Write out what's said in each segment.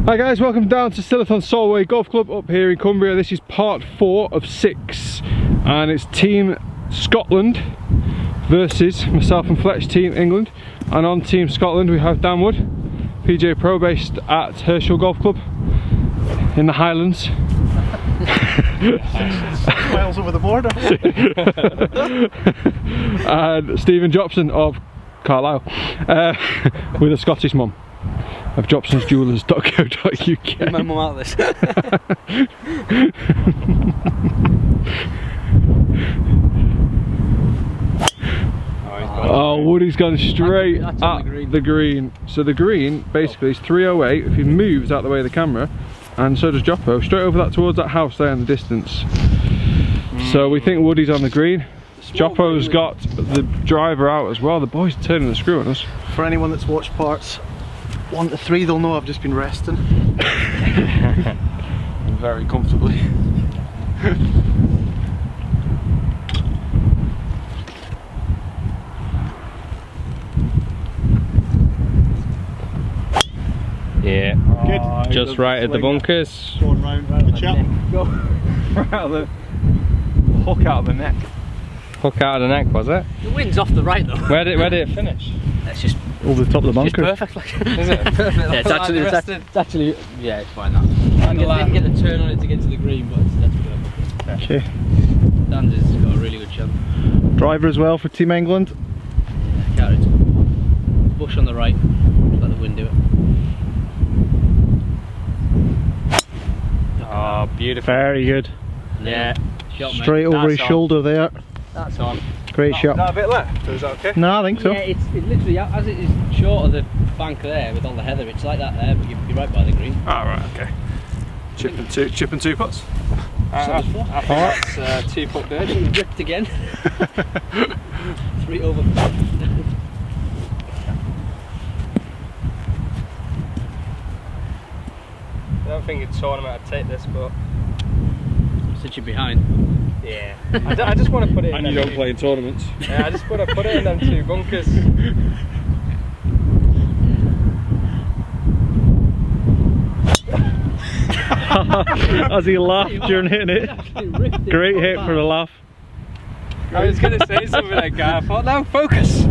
Hi guys, welcome down to Silloth on Solway Golf Club up here in Cumbria. This is part 4 of 6 and it's Team Scotland versus myself and Fletch, Team England. And on Team Scotland we have Dan Wood, PGA Pro based at Herschel Golf Club in the Highlands. Miles over the border. And Stephen Jobson of Carlisle with a Scottish mum of jobsonsjewellers.co.uk. Get my mum out of this. Oh, Woody's gone straight That's at the green. So the green basically is 308 if he moves out the way of the camera, and so does Joppo, straight over that towards that house there in the distance. So we think Woody's on the green. Joppo's got the driver out as well. The boys are turning the screw on us. For anyone that's watched parts 1 to 3, they'll know I've just been resting. Very comfortably. Yeah, Good. just right at the bunkers. Going round the chap. Go right out of the hook out of the neck. Hook out of the neck, was it? The wind's off the right though. Where did it finish? It's just Over the top of the bunker. perfect. Like. Is it? Perfect. Yeah, it's actually, yeah, it's fine now. I didn't get the turn on it to get to the green, but that's perfect. Okay. Dan's has got a really good shot. Driver as well for Team England. Yeah, carried. Bush on the right. Let the wind do it. Oh, beautiful. Very good. Yeah. Shot, mate. Straight over his on. shoulder there. That's on. Great Is shot. that a bit left? Is that okay? No, I think so. Yeah, it's literally as it is short of the bank there with all the heather. It's like that there, but you're right by the green. Ah, right, okay. Chip and two putts. I think that's 2 foot bird. Ripped again. 3 over. I don't think a tournament would take this, but Since you're behind. yeah. I just want to put it in. And you don't play in tournaments. Yeah, I just want to put it in them 2 bunkers. As he laughed during hitting it. Great hit for the laugh. I was going to say something like that. I thought, no, focus.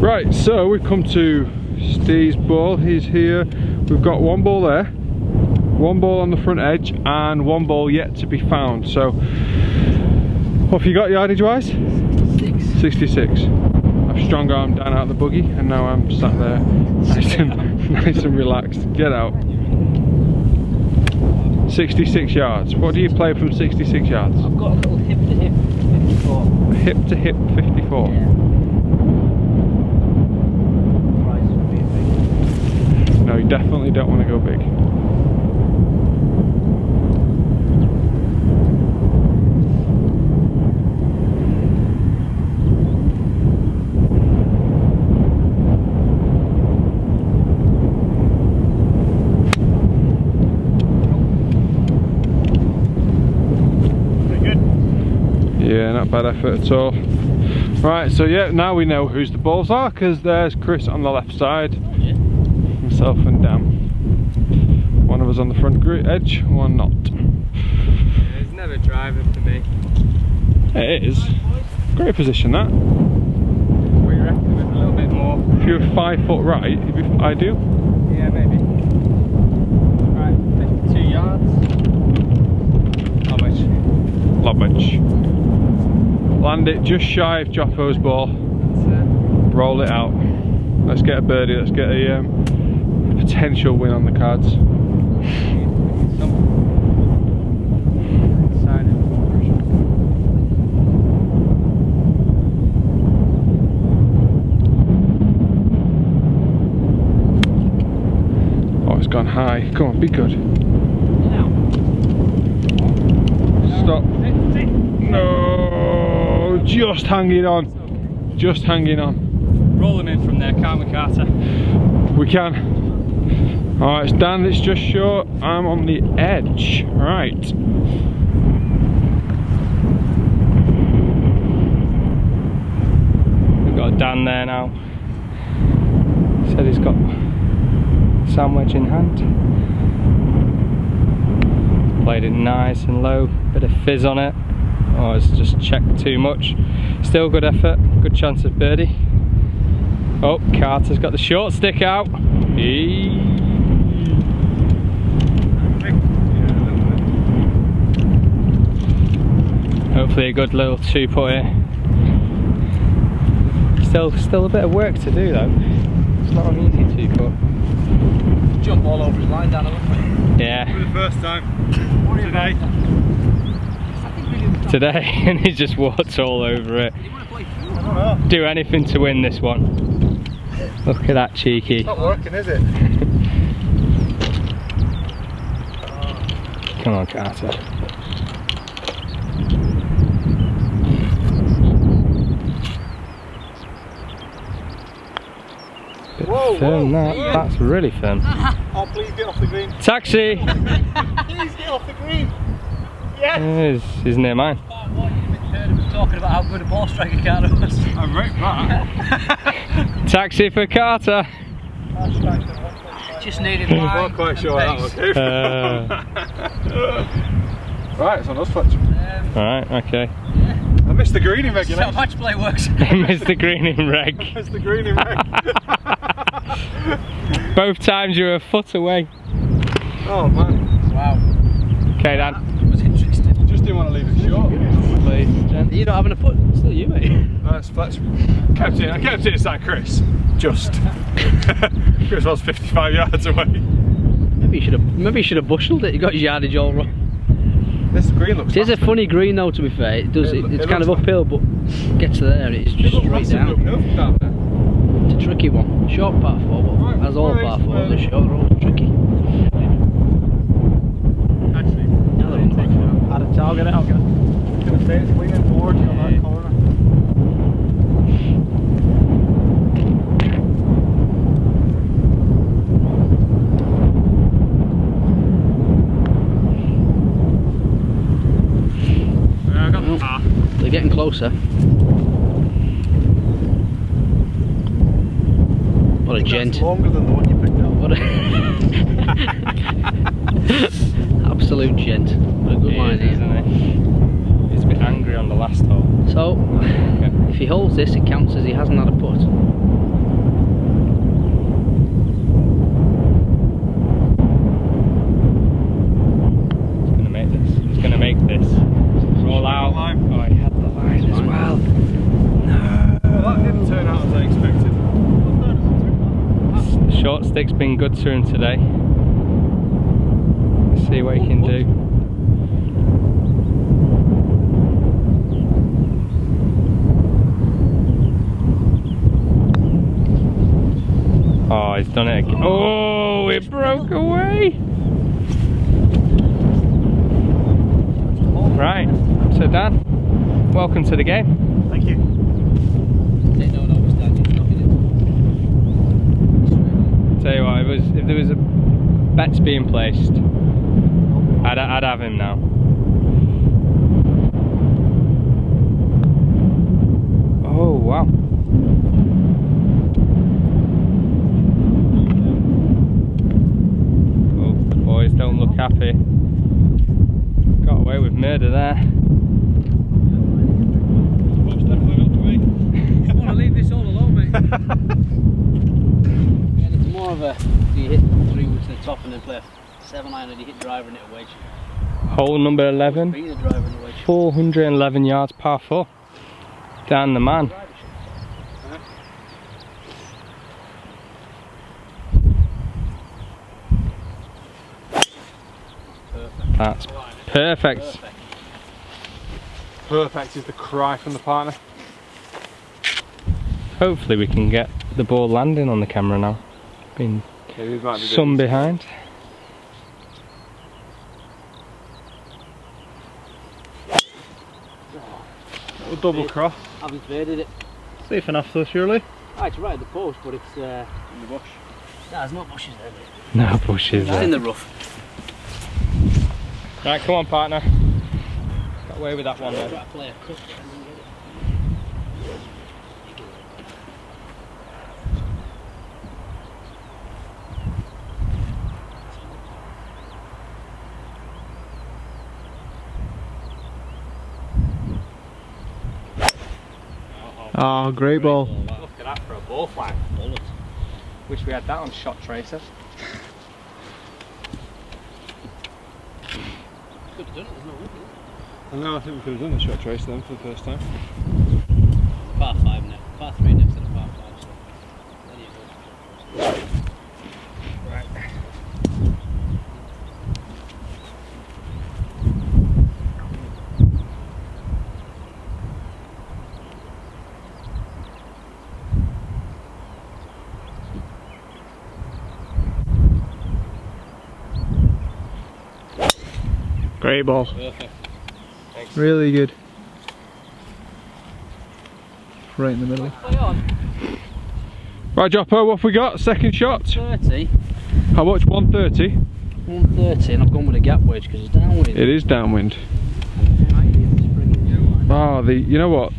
Right, so we've come to Steve's ball. He's here. We've got 1 ball there, 1 ball on the front edge, and 1 ball yet to be found. So, what have you got yardage wise? 66. I've strong armed down out of the buggy, and now I'm sat there nice and relaxed. Get out. 66 yards. What do you play from 66 yards? I've got a little hip to hip 54. Hip to hip 54. Yeah. Price would be big. No, you definitely don't want to go big. Yeah, not bad effort at all. Right, so yeah, now we know whose the balls are, because there's Chris on the left side, Yeah. myself and Dan. One of us on the front edge, one not. It's never driving for me. It is. Great position that. We reckon with a little bit more. If you were 5 foot right, you'd be ideal. Yeah, maybe. Right, 52 yards. How much? Lot much. Land it just shy of Joppo's ball. Roll it out. Let's get a birdie. Let's get a potential win on the cards. Oh, it's gone high. Come on, be good. Stop. No, just hanging on. Just hanging on. Roll them in from there, can't we, Carter? We can. Alright, it's Dan, it's just short. I'm on the edge. Right. We've got Dan there now. Said he's got sand wedge in hand. Played it nice and low, bit of fizz on it. Oh, it's just checked too much. Still good effort, good chance of birdie. Oh, Carter's got the short stick out. Hopefully a good little 2-putter. Still a bit of work to do though. It's not an easy 2-putt. Jump all over his line down, haven't we? Yeah. For the first time Today, and he just walks all over it. Do anything to win this one. Look at that cheeky. It's not working, is it? Come on, Carter. Whoa, Firm that. That's really firm. Oh, please get off the green. Taxi! Please get off the green. Yes! He's near mine. Heard him talking about how good a ball striker Carter was. I'm right back. Taxi for Carter. Just needed I'm line. not quite sure how that one came from. Right, it's on us, Fletch. Alright, okay. I missed the green in That's how regulation. match play works. Mr. Green in reg. Missed the green in reg. Both times you were a foot away. Oh man. Wow. Okay, Dan. That was interesting. Just didn't want to leave it short. Please, gents. You're not having a putt. It's still you, mate. No, it's Fletch. I kept it inside Chris. Just. Chris was 55 yards away. Maybe you should have bushelled it. You got your yardage all wrong. This green looks. It is a faster. funny green though. To be fair, it's it kind of looks uphill, but gets there and it's It just looks straight massively down. uphill from down there. It's a tricky one. Short par 4, but Right, as all right, par 4s are short, they're always tricky. Actually, I'll get it. I'm gonna say it's leaning forward on that corner. Yeah, I got the par. They're getting closer. What a gent. That's longer than the one you picked up. What a absolute gent. What a good line here. Isn't he? He's a bit angry on the last hole. So, if he holds this, it counts as he hasn't had a putt. He's gonna make this. He's gonna make this. Roll out. Oh, he had the line as well. Well, that didn't turn out as I expected. The short stick's been good to him today. Let's see what he can do. Oh, he's done it again. Oh, it broke away. Right, so Dan, welcome to the game. Thank you. Tell you what, if there was a bets being placed, I'd have him now. Oh wow. Oh, the boys don't look happy. Got away with murder there. Looks definitely not to me. I want to leave this all alone, mate. It's more of a, do you hit 3 wood to the top and then play a 7-iron, or do you hit driver and hit a wedge? Hole number 11. Being a driver and a wedge. 411 yards, par 4. Dan the man. That's perfect. Perfect is the cry from the partner. Hopefully we can get the ball landing on the camera now. Been Yeah, these might be some behind. Little double cross. I've invaded it. Safe enough though, surely. Oh, it's right at the post, but it's in the bush. No, there's no bushes there, mate. No bushes It's in there. the rough. Right, come on partner. Got away with that one Try there. to play a cut and then get it. Oh, great ball. Look at that for a ball flag. Wish we had that on Shot Tracer. Could have done it, there's no wind. I know, I think we could have done the shot trace then for the first time. Par 5 now. Par 3 next to the par 5. So. Plenty of good. Right. Great ball. Perfect. Thanks. Really good. Right in the middle. Play on. Right, Joppo, what have we got? Second shot. 30. How much? 130? 130, and I've gone with a gap wedge because it's downwind. It is downwind. Oh, you know what?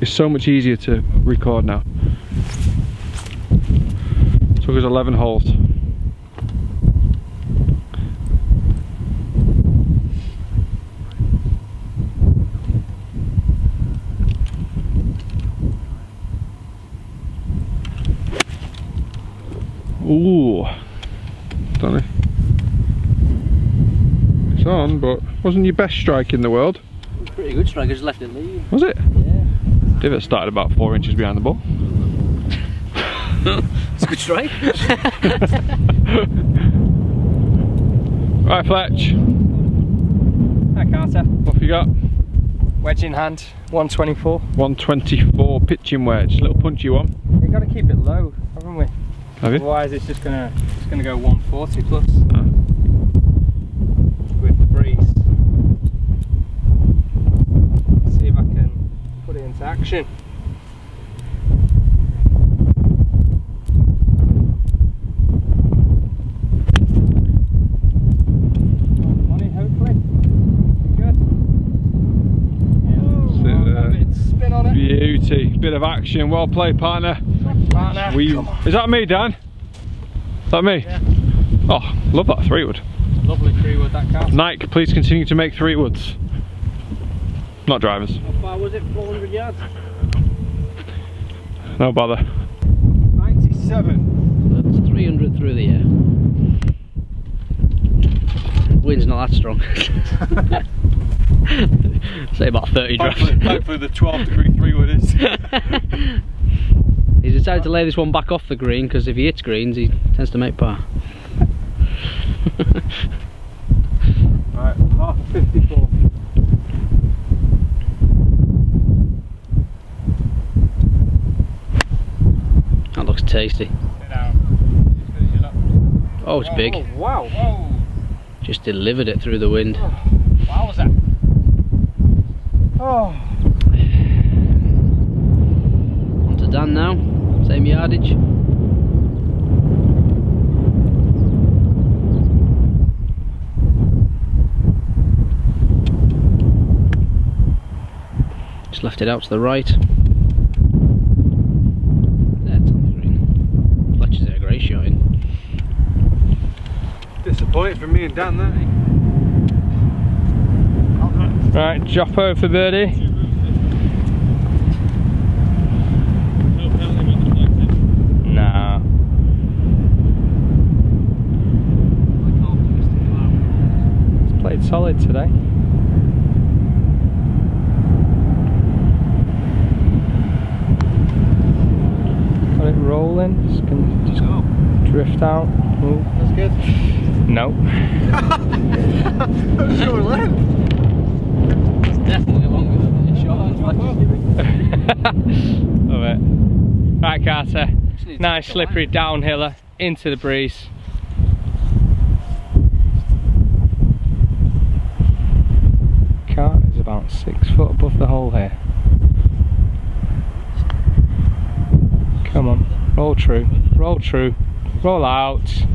It's so much easier to record now. Took us 11 holes. Ooh, don't know. It's on, but wasn't your best strike in the world. Pretty good strike, I just left it lead. Was it? Yeah. Divot started about 4 inches behind the ball. It's a good strike. Right, Fletch, Hi Carter. what have you got? Wedge in hand, 124. 124 pitching wedge, little punchy one. We've got to keep it low, haven't we? Have you? Otherwise it's just gonna go 140 plus with the breeze. Let's see if I can put it into action. Money, hopefully. Good. Sit there. Bit of spin on it. Beauty, bit of action, well played, partner. Partner. Is that me, Dan? Is that me? Yeah. Oh, love that 3-wood. Lovely 3-wood that car. Nike, please continue to make 3-woods. Not drivers. How far was it? 400 yards? No bother. 97. That's 300 through the air. Wind's not that strong. Say about 30 drops. Hopefully the 12-degree 3-wood is. He's decided to lay this one back off the green because if he hits greens he tends to make par. Right, half 54. That looks tasty. Oh, it's big. Oh, wow. Whoa. Just delivered it through the wind. Wow, was that? Oh. On to Dan now. Same yardage. Just left it out to the right. That's on the green. Fletcher's a great shot in. Disappointed for me and Dan there. Right, Joppo for birdie. Nah. It's played solid today. Got it rolling. Just drift out. Ooh. That's good. No. Sure length. Definitely longer than the shot on Fletcher's giving. Love it. Right, Carter. Nice slippery downhiller into the breeze. Carter's about 6 foot above the hole here. Come on, roll true, roll out.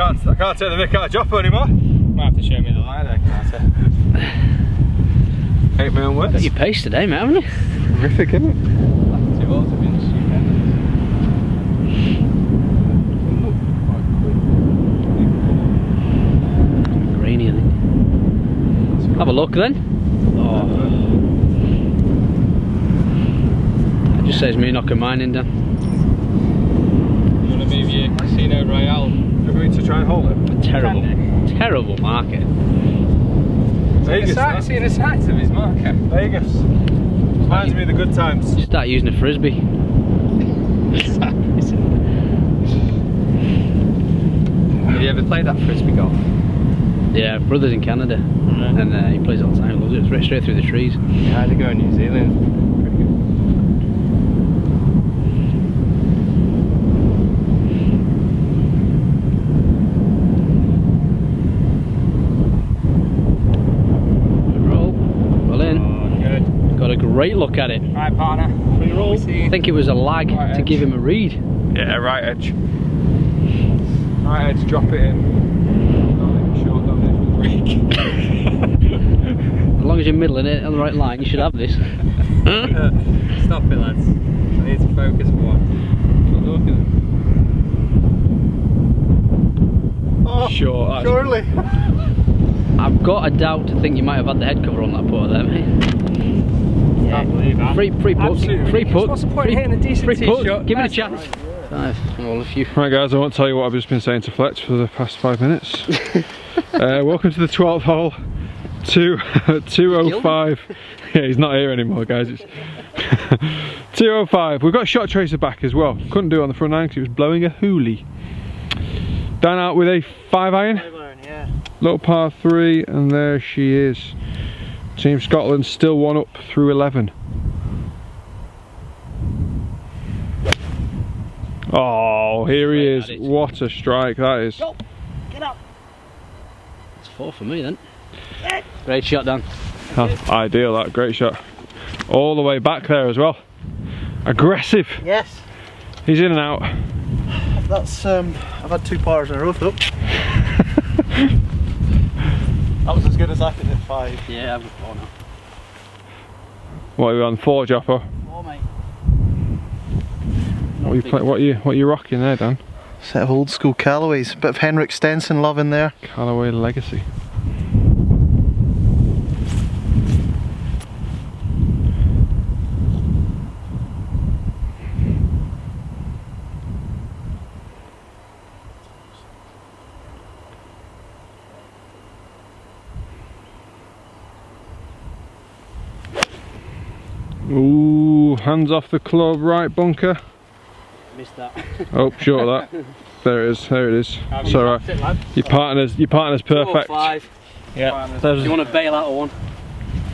I can't take the mick out of Joppo anymore. Might have to show me the lie there, Carter. Hate my own words. Got your pace today, mate, haven't you? Horrific, isn't it? 2 holes have been Grainy, I think. Have a look then. Oh. saves me knocking mine in, Dan. You want to move your Casino Royale? Are we to try and hold it? Terrible market. Vegas. It's in the sights of his market. Vegas. Reminds me of the good times. Start using a frisbee. Have you ever played that frisbee golf? Yeah, brother's in Canada, and he plays all the time. Loves it. It's straight through the trees. How'd it go in New Zealand? Pretty good. Roll. Well in. Oh, good. Got a great look at it. Right, partner. Free roll. I think it was a lag to give him a read. Yeah, right edge. Right edge, drop it in. Not even short, don't it? As long as you're middling it on the right line, you should have this. Stop it, lads. I need to focus more. Oh, Sure. surely. I've got a doubt to think you might have had the head cover on that putt there, mate. Can't believe that. Free putts. Free putts. What's the point of hitting a decent free tee putts. shot? Give it a chance. 5. Well, if you. Right guys, I won't tell you what I've just been saying to Fletch for the past 5 minutes. Welcome to the 12th hole. 2:05. Yeah, he's not here anymore, guys. It's 2:05. We've got a shot tracer back as well. Couldn't do it on the front nine because it was blowing a hoolie. Dan out with a 5-iron. 5-iron, yeah. Little par 3, and there she is. Team Scotland still 1 up through 11. Oh, here he is. What a strike that is. Go. Get up. It's 4 for me then. Great shot, Dan. Ideal, that. Great shot. All the way back there as well. Aggressive. Yes. He's in and out. That's I've had 2 pars in a row though. That was as good as I could hit 5. Yeah, I've got 4 now. What are we on? 4, Joppo? 4, mate. What are you rocking there, Dan? Set of old school Callaways. Bit of Henrik Stenson love in there. Callaway Legacy. Ooh, hands off the club, right bunker. Missed that. Oh, short of that. There it is. There it is. It's alright. Your partner's perfect. 5. Yeah. Do you want to bail out of one?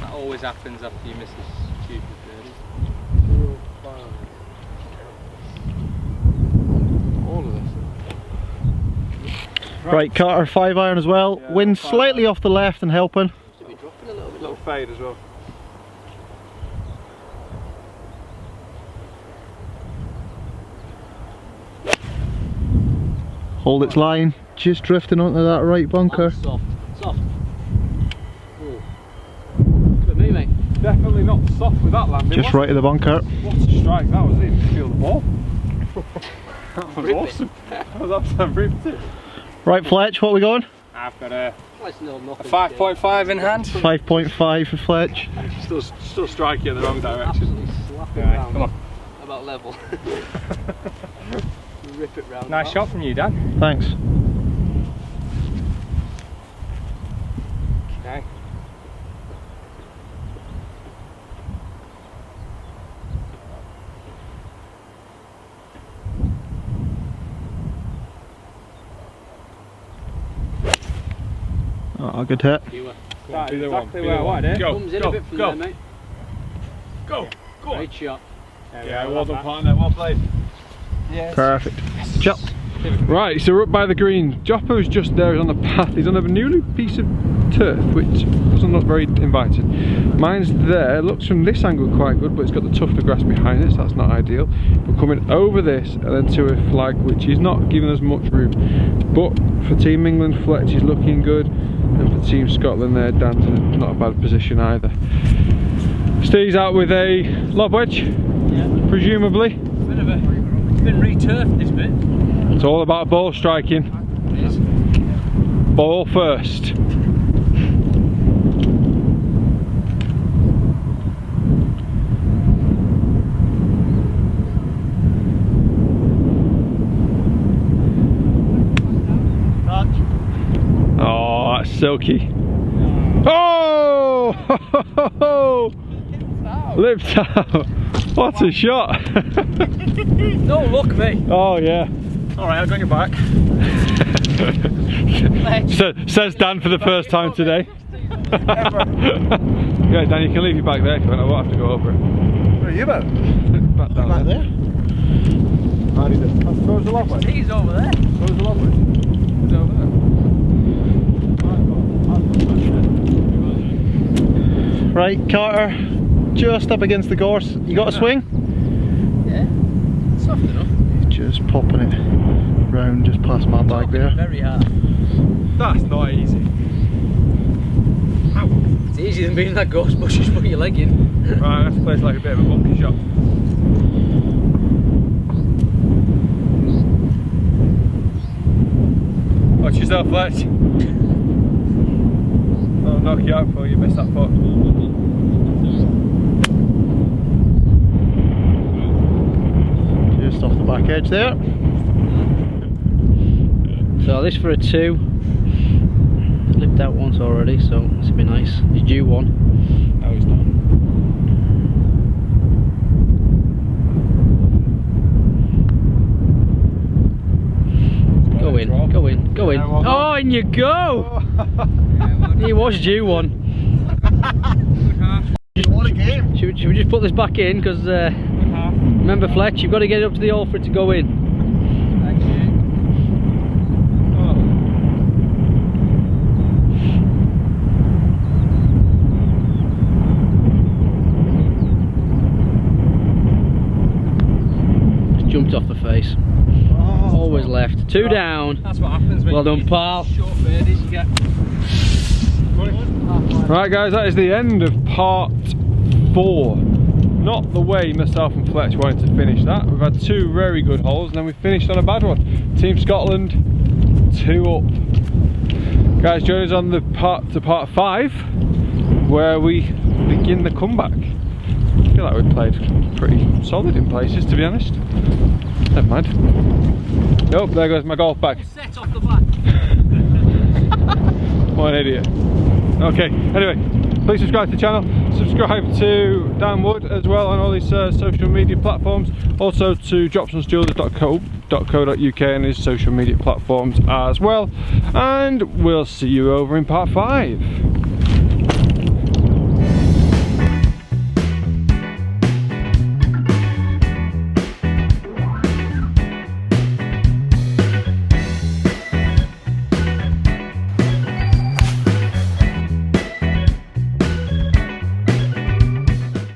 That always happens after you miss a stupid birdie. Right, Carter 5-iron as well. Yeah, Wind 5-iron. slightly off the left and helping. Should be dropping a little bit. Little fade as well. Hold its line. Just drifting onto that right bunker. Soft. Soft. Ooh. Look at me, mate. Definitely not soft with that landing. Just right of the bunker. What a strike that was. I didn't even feel the ball. That was Rip it. awesome. That was absolutely ripped it. Right, Fletch, what are we going? I've got a Nice little nothing. 5.5 in hand. 5.5 for Fletch. Still striking in the wrong direction. Absolutely slapping Right, round. come on. About level. Rip it round. Nice shot from you, Dan. Thanks. Okay. Oh, good hit. That's Be the one, exactly be where the I one. wanted it. Go, Comes in go, a bit from go. there, mate. Go, go on. Great shot. Yeah, well done, partner. Well played. Perfect. Jump. Right, so we're up by the green. Joppo's just there, he's on the path. He's on a new piece of turf, which doesn't look very inviting. Mine's there, looks from this angle quite good, but it's got the tufted grass behind it, so that's not ideal. We're coming over this and then to a flag, which is not giving us much room. But for Team England, Fletch is looking good, and for Team Scotland, there, Dan's in not a bad position either. Steve's out with a lob wedge, presumably. Bit of a, it's been re-turfed this bit. It's all about ball striking. It is. Ball first. silky. Oh! Lipped out. What a shot. No luck, mate. Oh yeah. Alright, I've got your back. Says Dan for the first time today. Yeah, Dan, you can leave your back there if you want. I won't have to go over it. Where are you about? Back down Back there. I need it. Goes the long way. He's over there. Goes the long way. It's over there. Right, Carter, just up against the gorse. You got a swing? Yeah. Soft enough. He's just popping it round just past my bag there. Very hard. That's not easy. It's easier than being in that ghost bush, just put your leg in. Right, that's plays like a bit of a bunker shot. Watch yourself, Fletch. I'll knock you out before you miss that putt. Just off the back edge there. So this for a 2. Lipped out once already, so this would be nice. He's due 1. No, he's not. Go in, go in, go in. Oh, in you go! He was due 1. What a game! Should we just put this back in? Because remember, Fletch, you've got to get it up to the hole for it to go in. Just jumped off the face. Always left. 2 down. That's what happens when Well done, pal. short birdies you get. Right guys, that is the end of part 4. Not the way myself and Fletch wanted to finish that. We've had 2 very good holes and then we finished on a bad one. Team Scotland 2 up. Guys, join us on the part 5 where we begin the comeback. I feel like we played pretty solid in places, to be honest. Never mind. Nope, there goes my golf bag. Set off the back. What an idiot. Okay, anyway, please subscribe to the channel. Subscribe to Dan Wood as well on all these social media platforms. Also to jobsonsjewelers.co.uk and his social media platforms as well. And we'll see you over in part 5.